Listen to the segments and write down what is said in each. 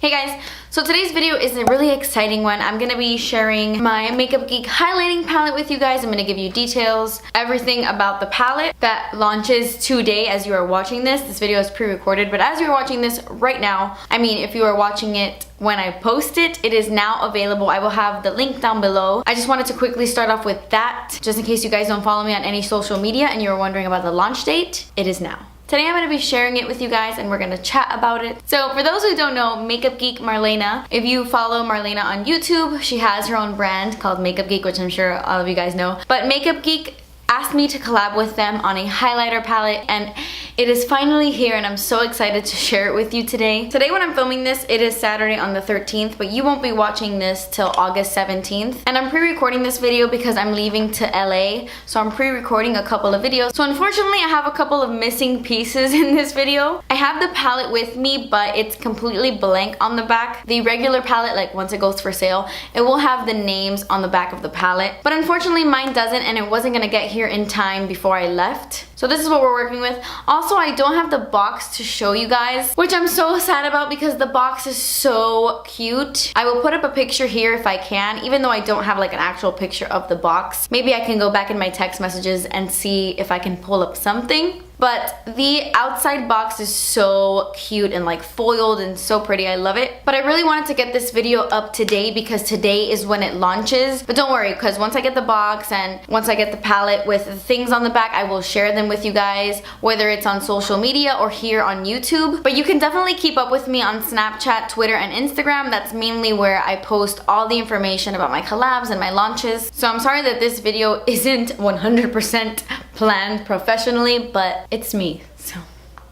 Hey guys, so today's video is a really exciting one. I'm gonna be sharing my Makeup Geek highlighting palette with you guys. I'm gonna give you details, everything about the palette that launches today as you are watching this. This video is pre-recorded, but as you're watching this right now, I mean, if you are watching it when I post it, it is now available. I will have the link down below. I just wanted to quickly start off with that, just in case you guys don't follow me on any social media and you're wondering about the launch date. It is now. Today I'm going to be sharing it with you guys and we're going to chat about it. So for those who don't know, Makeup Geek Marlena, if you follow Marlena on YouTube, she has her own brand called Makeup Geek, which I'm sure all of you guys know. But Makeup Geek asked me to collab with them on a highlighter palette and it is finally here and I'm so excited to share it with you today. Today when I'm filming this, it is Saturday on the 13th, but you won't be watching this till August 17th. And I'm pre-recording this video because I'm leaving to LA, so I'm pre-recording a couple of videos. So unfortunately, I have a couple of missing pieces in this video. I have the palette with me, but it's completely blank on the back. The regular palette, like once it goes for sale, it will have the names on the back of the palette. But unfortunately, mine doesn't, and it wasn't gonna get here in time before I left. So this is what we're working with. Also, I don't have the box to show you guys, which I'm so sad about because the box is so cute. I will put up a picture here if I can, even though I don't have like an actual picture of the box. Maybe I can go back in my text messages and see if I can pull up something. But the outside box is so cute and like foiled and so pretty. I love it. But I really wanted to get this video up today because today is when it launches. But don't worry, because once I get the box and once I get the palette with the things on the back, I will share them with you guys, whether it's on social media or here on YouTube. But you can definitely keep up with me on Snapchat, Twitter, and Instagram. That's mainly where I post all the information about my collabs and my launches. So I'm sorry that this video isn't 100% planned professionally, but it's me, so.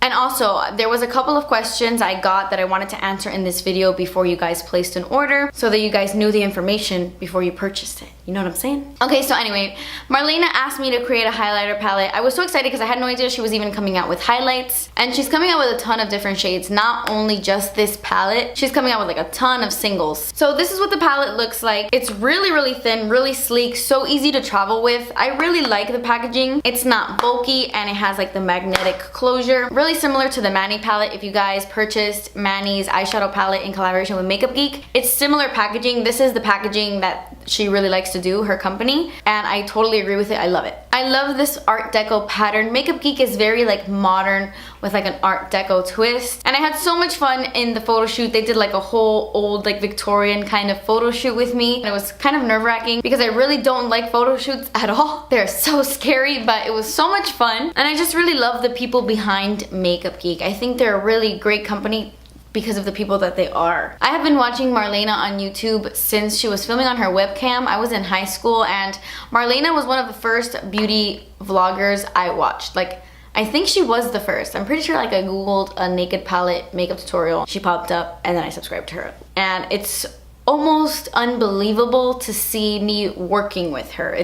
And also, there was a couple of questions I got that I wanted to answer in this video before you guys placed an order, so that you guys knew the information before you purchased it. You know what I'm saying? Okay, so anyway, Marlena asked me to create a highlighter palette. I was so excited because I had no idea she was even coming out with highlights. And she's coming out with a ton of different shades, not only just this palette. She's coming out with like a ton of singles. So this is what the palette looks like. It's really, really thin, really sleek, so easy to travel with. I really like the packaging. It's not bulky and it has like the magnetic closure. Really similar to the Manny palette. If you guys purchased Manny's eyeshadow palette in collaboration with Makeup Geek, it's similar packaging. This is the packaging that she really likes to do, her company, and I totally agree with it. I love it. I love this Art Deco pattern. Makeup Geek is very like modern with like an Art Deco twist, and I had so much fun in the photo shoot. They did like a whole old like Victorian kind of photo shoot with me, and it was kind of nerve-wracking because I really don't like photo shoots at all. They're so scary, but it was so much fun, and I just really love the people behind Makeup Geek. I think they're a really great company because of the people that they are. I have been watching Marlena on YouTube since she was filming on her webcam. I was in high school and Marlena was one of the first beauty vloggers I watched. Like, I think she was the first. I'm pretty sure like I googled a naked palette makeup tutorial. She popped up and then I subscribed to her. And it's almost unbelievable to see me working with her.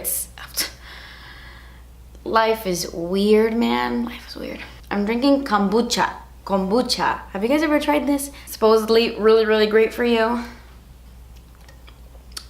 Life is weird, man. Life is weird. I'm drinking kombucha. Kombucha. Have you guys ever tried this? Supposedly really, really great for you.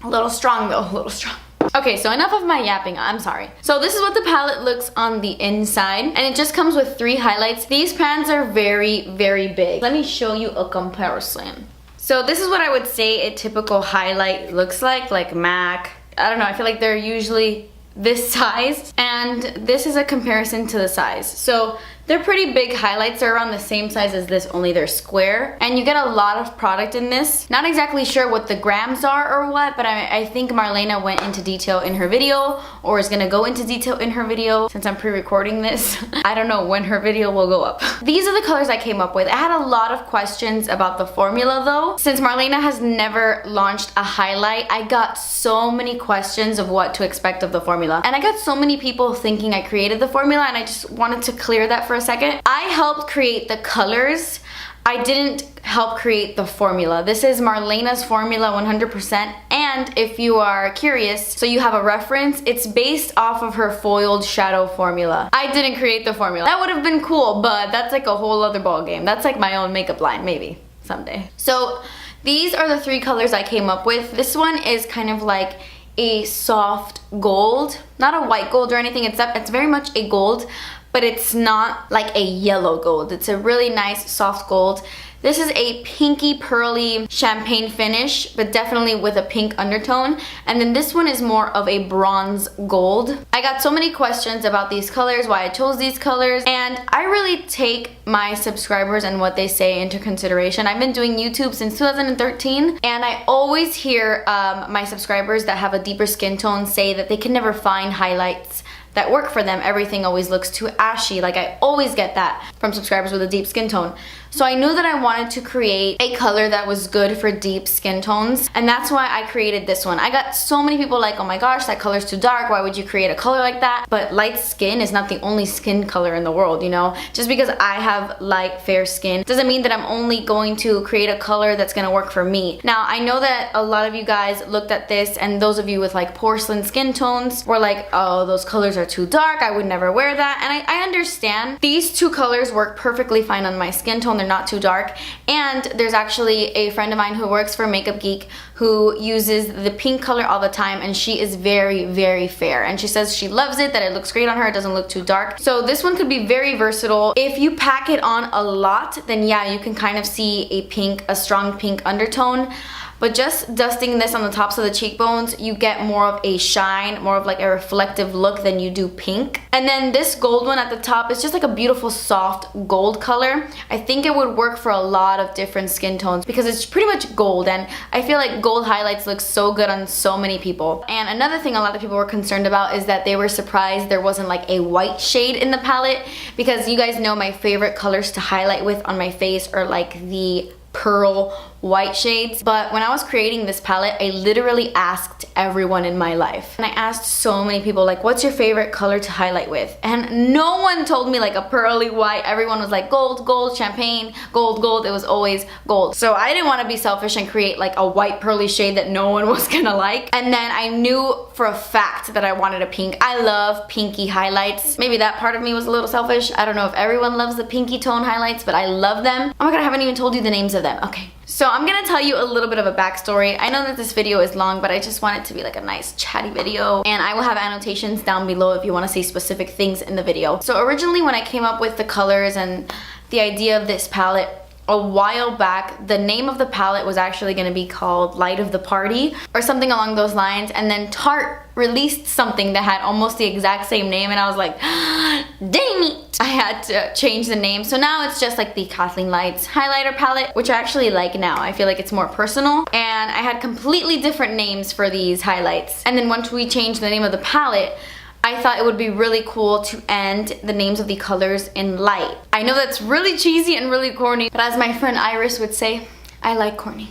A little strong though, a little strong. Okay, so enough of my yapping, I'm sorry. So this is what the palette looks on the inside, and it just comes with 3 highlights. These pans are very, very big. Let me show you a comparison. So this is what I would say a typical highlight looks like MAC. I don't know, I feel like they're usually this size, and this is a comparison to the size. So they're pretty big highlights. They're around the same size as this, only they're square. And you get a lot of product in this. Not exactly sure what the grams are or what, but I think Marlena went into detail in her video, or is gonna go into detail in her video since I'm pre-recording this. I don't know when her video will go up. These are the colors I came up with. I had a lot of questions about the formula though. Since Marlena has never launched a highlight, I got so many questions of what to expect of the formula. And I got so many people thinking I created the formula, and I just wanted to clear that for a second. I helped create the colors. I didn't help create the formula. This is Marlena's formula 100%, and if you are curious, so you have a reference, it's based off of her foiled shadow formula. I didn't create the formula. That would have been cool, but that's like a whole other ball game. That's like my own makeup line, maybe someday. So these are the 3 colors I came up with. This one is kind of like a soft gold, not a white gold or anything. It's very much a gold, but it's not like a yellow gold. It's a really nice soft gold. This is a pinky pearly champagne finish, but definitely with a pink undertone. And then this one is more of a bronze gold. I got so many questions about these colors, why I chose these colors, and I really take my subscribers and what they say into consideration. I've been doing YouTube since 2013, and I always hear my subscribers that have a deeper skin tone say that they can never find highlights that work for them. Everything always looks too ashy. Like, I always get that from subscribers with a deep skin tone. So I knew that I wanted to create a color that was good for deep skin tones, and that's why I created this one. I got so many people like, oh my gosh, that color's too dark, why would you create a color like that? But light skin is not the only skin color in the world, you know? Just because I have light, fair skin doesn't mean that I'm only going to create a color that's gonna work for me. Now, I know that a lot of you guys looked at this, and those of you with like porcelain skin tones were like, oh, those colors are too dark, I would never wear that. And I understand. These two colors work perfectly fine on my skin tone. They're not too dark. And there's actually a friend of mine who works for Makeup Geek who uses the pink color all the time, and she is very, very fair. And she says she loves it, that it looks great on her, it doesn't look too dark. So this one could be very versatile. If you pack it on a lot, then yeah, you can kind of see a strong pink undertone. But just dusting this on the tops of the cheekbones, you get more of a shine, more of like a reflective look than you do pink. And then this gold one at the top is just like a beautiful soft gold color. I think it would work for a lot of different skin tones because it's pretty much gold, and I feel like gold highlights look so good on so many people. And another thing a lot of people were concerned about is that they were surprised there wasn't like a white shade in the palette, because you guys know my favorite colors to highlight with on my face are like the pearl white shades. But when I was creating this palette, I literally asked everyone in my life, and I asked so many people, like, what's your favorite color to highlight with? And no one told me like a pearly white. Everyone was like gold, gold, champagne, gold, gold. It was always gold. So I didn't want to be selfish and create like a white pearly shade that no one was gonna like. And then I knew for a fact that I wanted a pink. I love pinky highlights. Maybe that part of me was a little selfish. I don't know if everyone loves the pinky tone highlights, but I love them. Oh my god, I haven't even told you the names of them. Okay. So I'm gonna tell you a little bit of a backstory. I know that this video is long, but I just want it to be like a nice chatty video, and I will have annotations down below if you want to see specific things in the video. So originally when I came up with the colors and the idea of this palette a while back, the name of the palette was actually going to be called Light of the Party or something along those lines, and then Tarte released something that had almost the exact same name, and I was like, dang it! I had to change the name. So now it's just like the Kathleen Lights highlighter palette, which I actually like now. I feel like it's more personal, and I had completely different names for these highlights. And then once we changed the name of the palette, I thought it would be really cool to end the names of the colors in light. I know that's really cheesy and really corny, but as my friend Iris would say, I like corny.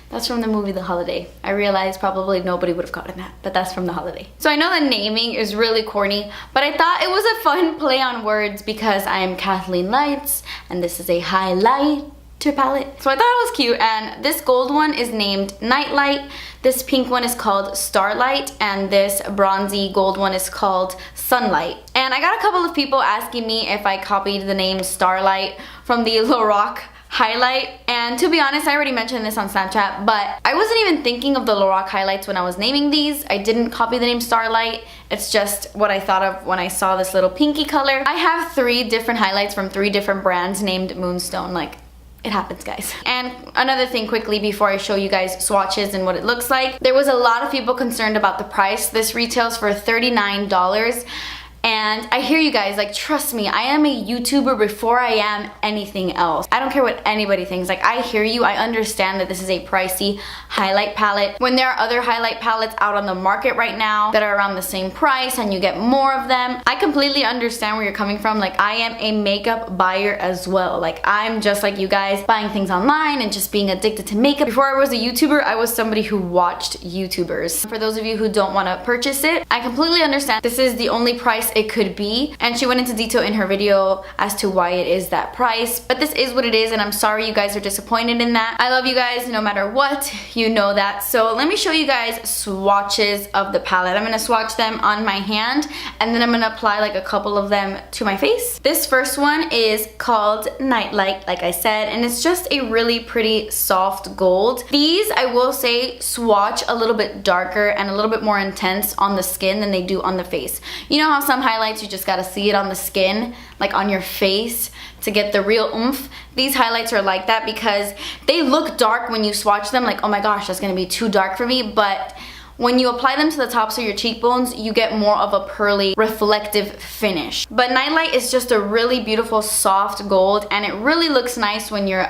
That's from the movie The Holiday. I realize probably nobody would have gotten that, but that's from The Holiday. So I know the naming is really corny, but I thought it was a fun play on words because I am Kathleen Lights and this is a highlighter palette. So I thought it was cute, and this gold one is named Nightlight, this pink one is called Starlight, and this bronzy gold one is called Sunlight. And I got a couple of people asking me if I copied the name Starlight from the Lorac highlight, and to be honest, I already mentioned this on Snapchat, but I wasn't even thinking of the Lorac highlights when I was naming these. I didn't copy the name Starlight. It's just what I thought of when I saw this little pinky color. I have 3 different highlights from 3 different brands named Moonstone. Like, it happens, guys. And another thing quickly before I show you guys swatches and what it looks like, there was a lot of people concerned about the price. This retails for $39. And I hear you guys, like, trust me, I am a YouTuber before I am anything else. I don't care what anybody thinks. Like, I hear you. I understand that this is a pricey highlight palette. When there are other highlight palettes out on the market right now that are around the same price and you get more of them, I completely understand where you're coming from. Like, I am a makeup buyer as well. Like, I'm just like you guys, buying things online and just being addicted to makeup. Before I was a YouTuber, I was somebody who watched YouTubers. For those of you who don't want to purchase it, I completely understand. This is the only price it could be, and she went into detail in her video as to why it is that price, but this is what it is, and I'm sorry you guys are disappointed in that. I love you guys no matter what, you know that. So let me show you guys swatches of the palette. I'm gonna swatch them on my hand, and then I'm gonna apply like a couple of them to my face. This first one is called Nightlight, like I said, and it's just a really pretty soft gold. These, I will say, swatch a little bit darker and a little bit more intense on the skin than they do on the face. You know how some highlights you just gotta see it on the skin, like on your face, to get the real oomph. These highlights are like that because they look dark when you swatch them, like, oh my gosh, that's gonna be too dark for me, but when you apply them to the tops of your cheekbones, you get more of a pearly, reflective finish. But Nightlight is just a really beautiful, soft gold, and it really looks nice when your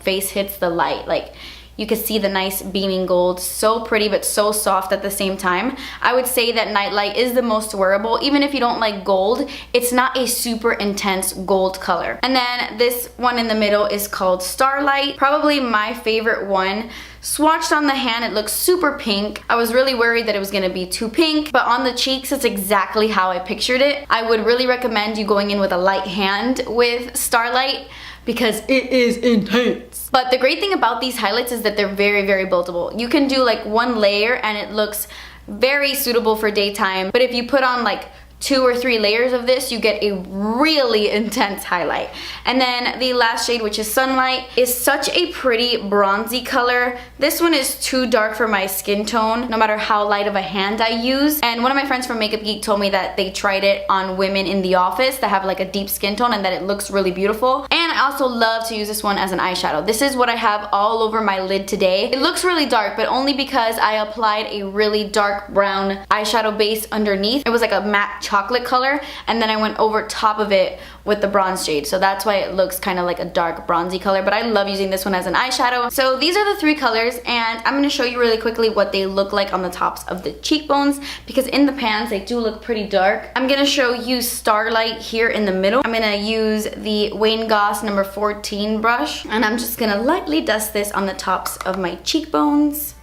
face hits the light. Like, you can see the nice beaming gold. So pretty, but so soft at the same time. I would say that Nightlight is the most wearable. Even if you don't like gold, it's not a super intense gold color. And then this one in the middle is called Starlight. Probably my favorite one. Swatched on the hand, it looks super pink. I was really worried that it was gonna be too pink, but on the cheeks, it's exactly how I pictured it. I would really recommend you going in with a light hand with Starlight because it is intense. But the great thing about these highlights is that they're very, very buildable. You can do like one layer and it looks very suitable for daytime, but if you put on like 2 or 3 layers of this, you get a really intense highlight. And then the last shade, which is Sunlight, is such a pretty bronzy color. This one is too dark for my skin tone, no matter how light of a hand I use. And one of my friends from Makeup Geek told me that they tried it on women in the office that have like a deep skin tone and that it looks really beautiful. And I also love to use this one as an eyeshadow. This is what I have all over my lid today. It looks really dark, but only because I applied a really dark brown eyeshadow base underneath. It was like a matte chocolate color, and then I went over top of it with the bronze shade, so that's why it looks kind of like a dark bronzy color, but I love using this one as an eyeshadow. So these are the 3 colors, and I'm going to show you really quickly what they look like on the tops of the cheekbones, because in the pans they do look pretty dark. I'm going to show you Starlight here in the middle. I'm going to use the Wayne Goss number 14 brush, and I'm just going to lightly dust this on the tops of my cheekbones.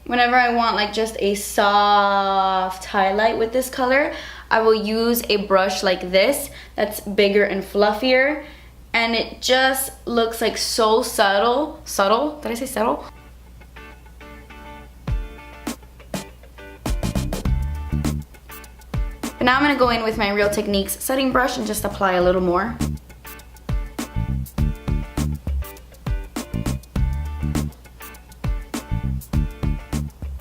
Whenever I want like just a soft highlight with this color, I will use a brush like this that's bigger and fluffier, and it just looks like so subtle. Subtle? Did I say subtle? But now I'm gonna go in with my Real Techniques setting brush and just apply a little more.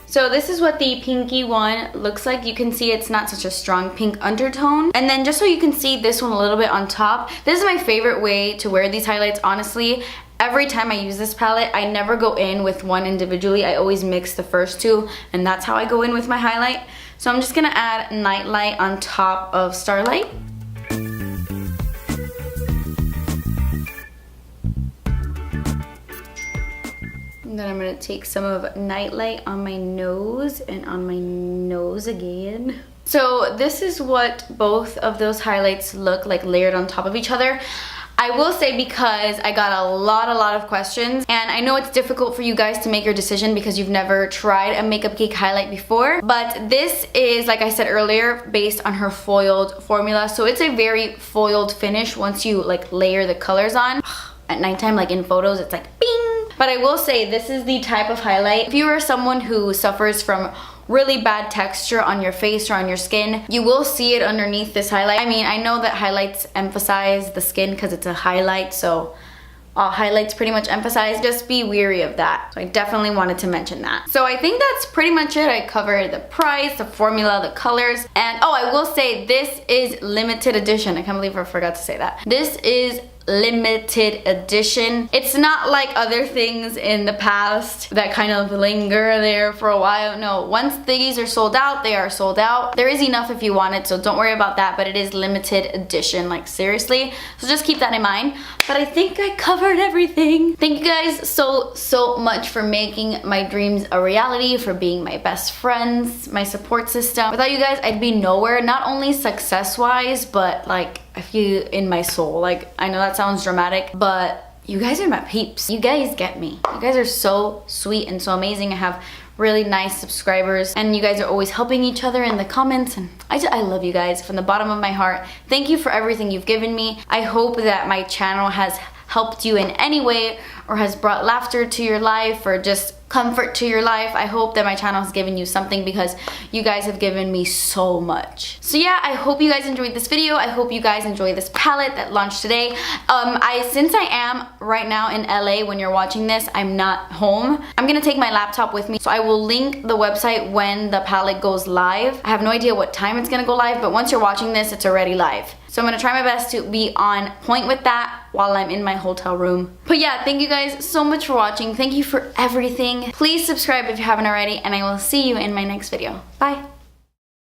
So this is what the pinky one looks like. You can see it's not such a strong pink undertone. And then just so you can see this one a little bit on top, this is my favorite way to wear these highlights, honestly. Every time I use this palette, I never go in with one individually. I always mix the first 2, and that's how I go in with my highlight. So I'm just gonna add Nightlight on top of Starlight. And then I'm gonna take some of Nightlight on my nose and on my nose again. So this is what both of those highlights look like layered on top of each other. I will say, because I got a lot of questions, and I know it's difficult for you guys to make your decision because you've never tried a Makeup Geek highlight before, but this is, like I said earlier, based on her foiled formula. So it's a very foiled finish once you like layer the colors on. At nighttime, like in photos, it's like bing. But I will say, this is the type of highlight, if you are someone who suffers from really bad texture on your face or on your skin, you will see it underneath this highlight. I mean, I know that highlights emphasize the skin because it's a highlight, so all highlights pretty much emphasize. Just be weary of that. So I definitely wanted to mention that. So I think that's pretty much it. I covered the price, the formula, the colors, and oh, I will say this is limited edition. I can't believe I forgot to say that. This is limited edition. It's not like other things in the past that kind of linger there for a while. No, once these are sold out, they are sold out. There is enough if you want it, so don't worry about that, but it is limited edition, like seriously. So just keep that in mind. But I think I covered everything. Thank you guys so much for making my dreams a reality, for being my best friends, my support system. Without you guys, I'd be nowhere, not only success-wise, but like I feel in my soul. Like, I know that sounds dramatic, but you guys are my peeps. You guys get me. You guys are so sweet and so amazing. I have really nice subscribers, and you guys are always helping each other in the comments, and I love you guys from the bottom of my heart. Thank you for everything you've given me. I hope that my channel has helped you in any way or has brought laughter to your life or just comfort to your life. I hope that my channel has given you something because you guys have given me so much. So yeah, I hope you guys enjoyed this video. I hope you guys enjoy this palette that launched today. Since I am right now in LA when you're watching this, I'm not home. I'm gonna take my laptop with me, so I will link the website when the palette goes live. I have no idea what time it's gonna go live, but once you're watching this, it's already live. So I'm gonna try my best to be on point with that while I'm in my hotel room. But yeah, thank you guys so much for watching. Thank you for everything. Please subscribe if you haven't already, and I will see you in my next video. Bye.